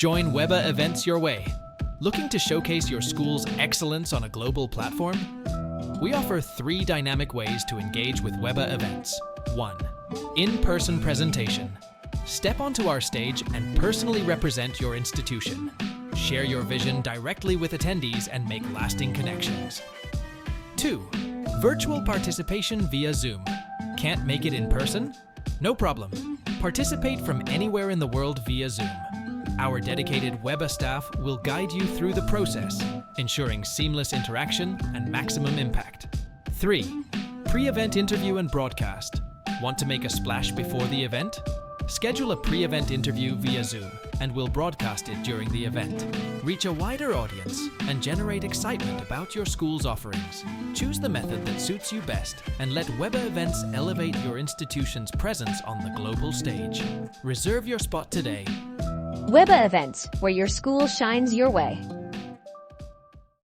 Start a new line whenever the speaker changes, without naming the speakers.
Join WEBA Events your way. Looking to showcase your school's excellence on a global platform? We offer 3 dynamic ways to engage with WEBA Events. 1. In-person presentation. Step onto our stage and personally represent your institution. Share your vision directly with attendees and make lasting connections. 2. Virtual participation via Zoom. Can't make it in person? No problem. Participate from anywhere in the world via Zoom. Our dedicated WEBA staff will guide you through the process, ensuring seamless interaction and maximum impact. 3. Pre-event interview and broadcast. Want to make a splash before the event? Schedule a pre-event interview via Zoom and we'll broadcast it during the event. Reach a wider audience and generate excitement about your school's offerings. Choose the method that suits you best and let WEBA Events elevate your institution's presence on the global stage. Reserve your spot today.
WEBA Events, where your school shines your way.